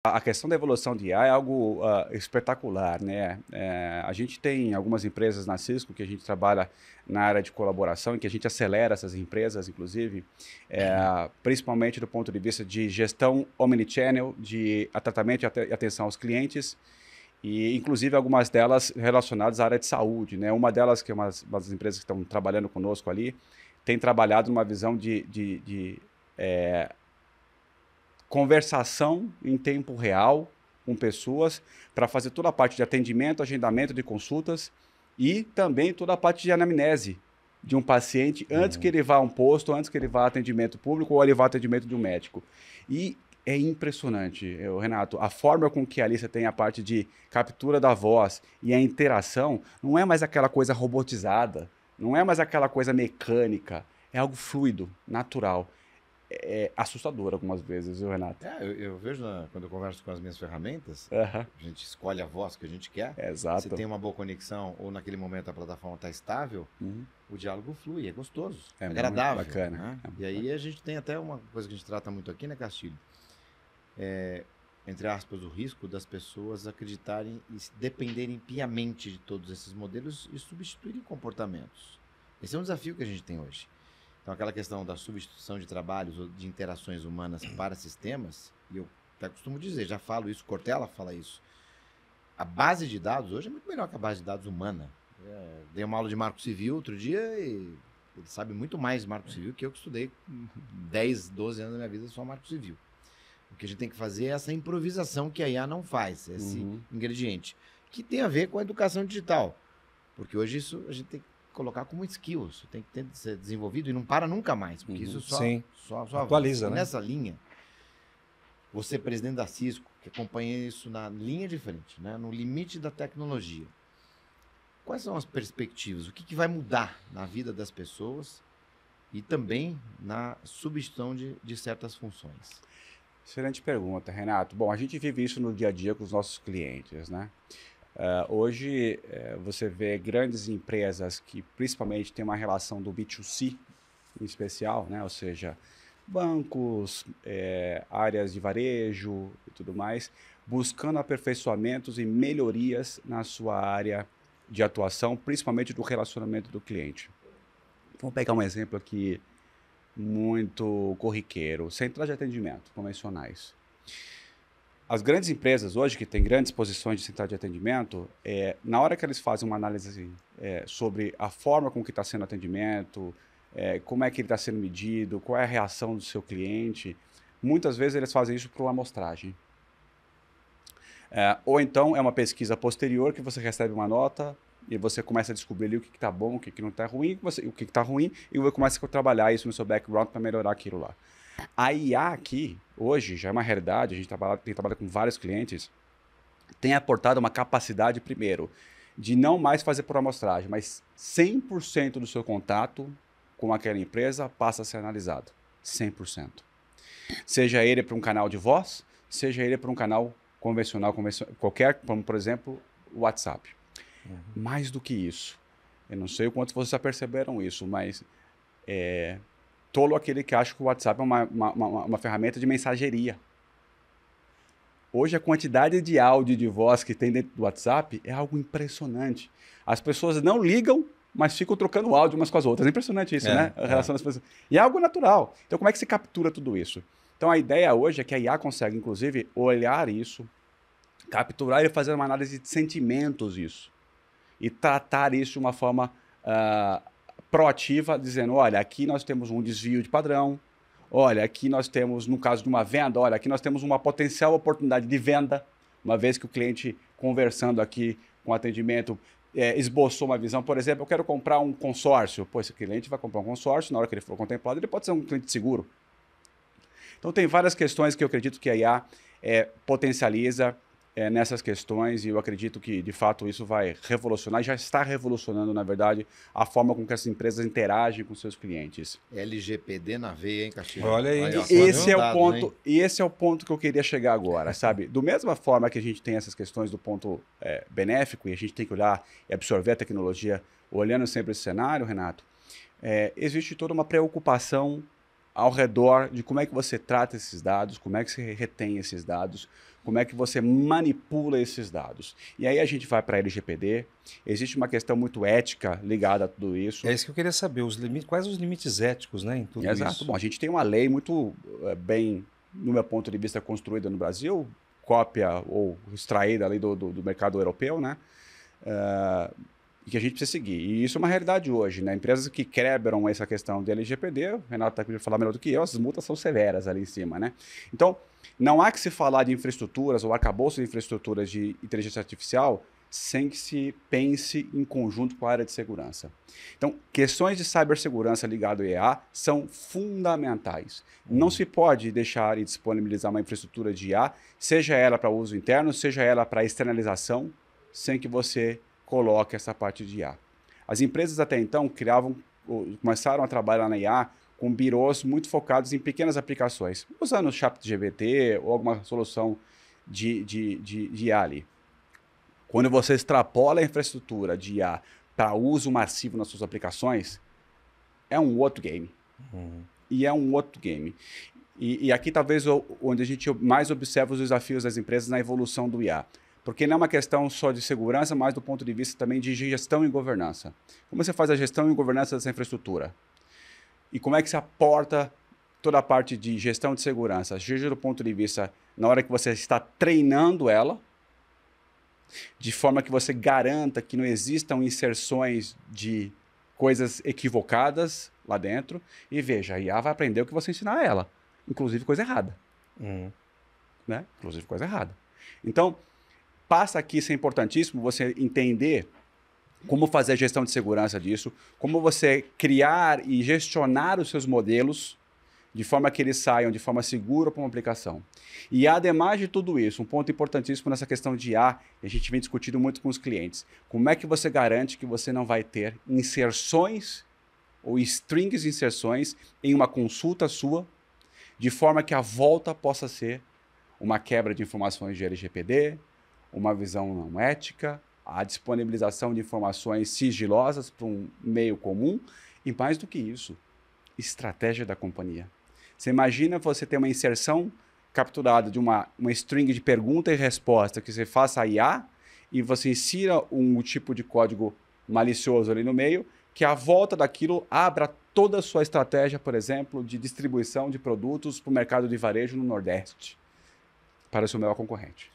A questão da evolução de IA é algo espetacular, né? A gente tem algumas empresas na Cisco que a gente trabalha na área de colaboração e que a gente acelera essas empresas, inclusive, principalmente do ponto de vista de gestão omnichannel, de tratamento e atenção aos clientes, e inclusive algumas delas relacionadas à área de saúde, né? Uma delas, que é uma das empresas que estão trabalhando conosco ali, tem trabalhado numa visão de conversação em tempo real com pessoas para fazer toda a parte de atendimento, agendamento de consultas e também toda a parte de anamnese de um paciente antes que ele vá a um posto, antes que ele vá a atendimento público ou ele vá a atendimento de um médico. E é impressionante, Renato, a forma com que a Alicia tem a parte de captura da voz e a interação não é mais aquela coisa robotizada, não é mais aquela coisa mecânica, é algo fluido, natural. É assustador algumas vezes, viu, Renato? Eu vejo quando eu converso com as minhas ferramentas, Aham. a gente escolhe a voz que a gente quer. Exato. Se tem uma boa conexão ou naquele momento a plataforma está estável, o diálogo flui, é gostoso, É é muito agradável. bacana. Né? É muito E aí a gente tem até uma coisa que a gente trata muito aqui, né, Castilho? Entre aspas, o risco das pessoas acreditarem e dependerem piamente de todos esses modelos e substituírem comportamentos. Esse é um desafio que a gente tem hoje. Então, aquela questão da substituição de trabalhos ou de interações humanas para sistemas, e eu até costumo dizer, já falo isso, Cortella fala isso, a base de dados hoje é muito melhor que a base de dados humana. Dei uma aula de marco civil outro dia e ele sabe muito mais de marco civil que eu estudei 10, 12 anos da minha vida só marco civil. O que a gente tem que fazer é essa improvisação que a IA não faz, esse ingrediente, que tem a ver com a educação digital. Porque hoje isso a gente tem que colocar como skill, isso tem que ser desenvolvido e não para nunca mais, porque isso só atualiza, avança. né? Nessa linha, você, presidente da Cisco, que acompanha isso na linha de frente, né, no limite da tecnologia, quais são as perspectivas? O que vai mudar na vida das pessoas e também na substituição de certas funções? Excelente pergunta, Renato. Bom, a gente vive isso no dia a dia com os nossos clientes, né? Hoje, você vê grandes empresas que principalmente têm uma relação do B2C em especial, né? Ou seja, bancos, áreas de varejo e tudo mais, buscando aperfeiçoamentos e melhorias na sua área de atuação, principalmente do relacionamento do cliente. Vamos pegar um exemplo aqui muito corriqueiro, centrais de atendimento convencionais. As grandes empresas hoje, que têm grandes posições de central de atendimento, na hora que eles fazem uma análise sobre a forma com que está sendo o atendimento, como é que ele está sendo medido, qual é a reação do seu cliente, muitas vezes eles fazem isso por uma amostragem. Ou então é uma pesquisa posterior que você recebe uma nota e você começa a descobrir ali o que está bom, o que não está ruim, o que está ruim, e você começa a trabalhar isso no seu background para melhorar aquilo lá. A IA aqui, hoje, já é uma realidade, a gente tem trabalhado com vários clientes, tem aportado uma capacidade, primeiro, de não mais fazer por amostragem, mas 100% do seu contato com aquela empresa passa a ser analisado. 100%. Seja ele para um canal de voz, seja ele para um canal convencional, qualquer, como por exemplo, o WhatsApp. Mais do que isso, eu não sei o quanto vocês já perceberam isso, mas tolo aquele que acha que o WhatsApp é uma ferramenta de mensageria. Hoje a quantidade de áudio e de voz que tem dentro do WhatsApp é algo impressionante. As pessoas não ligam, mas ficam trocando áudio umas com as outras. É impressionante isso, né? A relação das pessoas. E é algo natural. Então como é que se captura tudo isso? Então a ideia hoje é que a IA consegue, inclusive, olhar isso, capturar e fazer uma análise de sentimentos isso. E tratar isso de uma forma proativa, dizendo, olha, aqui nós temos um desvio de padrão, olha, aqui nós temos, no caso de uma venda, olha, aqui nós temos uma potencial oportunidade de venda, uma vez que o cliente, conversando aqui com o atendimento, esboçou uma visão, por exemplo, eu quero comprar um consórcio. Pô, esse cliente vai comprar um consórcio, na hora que ele for contemplado, ele pode ser um cliente seguro. Então tem várias questões que eu acredito que a IA potencializa nessas questões, e eu acredito que, de fato, isso vai revolucionar, já está revolucionando, na verdade, a forma com que as empresas interagem com seus clientes. LGPD na veia, hein, Castilho? Olha aí. Esse é o ponto, e esse é o ponto que eu queria chegar agora, sabe? Do mesma forma que a gente tem essas questões do ponto benéfico, e a gente tem que olhar e absorver a tecnologia, olhando sempre esse cenário, Renato, existe toda uma preocupação ao redor de como é que você trata esses dados, como é que você retém esses dados, Como é que você manipula esses dados? E aí a gente vai para a LGPD, existe uma questão muito ética ligada a tudo isso. É isso que eu queria saber, quais os limites éticos, né, em tudo Exato. isso? Bom, a gente tem uma lei muito bem, no meu ponto de vista, construída no Brasil, cópia ou extraída ali do mercado europeu, né? E que a gente precisa seguir. E isso é uma realidade hoje, né? Empresas que quebram essa questão de LGPD, o Renato está aqui para falar melhor do que eu, as multas são severas ali em cima, né? Então, não há que se falar de infraestruturas ou arcabouço de infraestruturas de inteligência artificial sem que se pense em conjunto com a área de segurança. Então, questões de cibersegurança ligado ao IA são fundamentais. Não se pode deixar e disponibilizar uma infraestrutura de IA, seja ela para uso interno, seja ela para externalização, sem que você coloque essa parte de IA. As empresas até então começaram a trabalhar na IA com birôs muito focados em pequenas aplicações, usando o ChatGPT ou alguma solução de IA ali. Quando você extrapola a infraestrutura de IA para uso massivo nas suas aplicações, é um outro game. E é um outro game. E aqui talvez onde a gente mais observa os desafios das empresas na evolução do IA. Porque não é uma questão só de segurança, mas do ponto de vista também de gestão e governança. Como você faz a gestão e governança dessa infraestrutura? E como é que se aporta toda a parte de gestão de segurança? Seja do ponto de vista, na hora que você está treinando ela, de forma que você garanta que não existam inserções de coisas equivocadas lá dentro. E veja, a IA vai aprender o que você ensinar a ela, inclusive coisa errada. Né? Inclusive coisa errada. Então, passa aqui, isso é importantíssimo, você entender como fazer a gestão de segurança disso, como você criar e gestionar os seus modelos de forma que eles saiam de forma segura para uma aplicação. E ademais de tudo isso, um ponto importantíssimo nessa questão de IA, e a gente vem discutindo muito com os clientes, como é que você garante que você não vai ter inserções ou strings de inserções em uma consulta sua, de forma que a volta possa ser uma quebra de informações de LGPD, uma visão não ética, a disponibilização de informações sigilosas para um meio comum e, mais do que isso, estratégia da companhia. Você imagina você ter uma inserção capturada de uma string de pergunta e resposta que você faça a IA e você insira um tipo de código malicioso ali no meio que a volta daquilo abra toda a sua estratégia, por exemplo, de distribuição de produtos para o mercado de varejo no Nordeste, para o seu maior concorrente.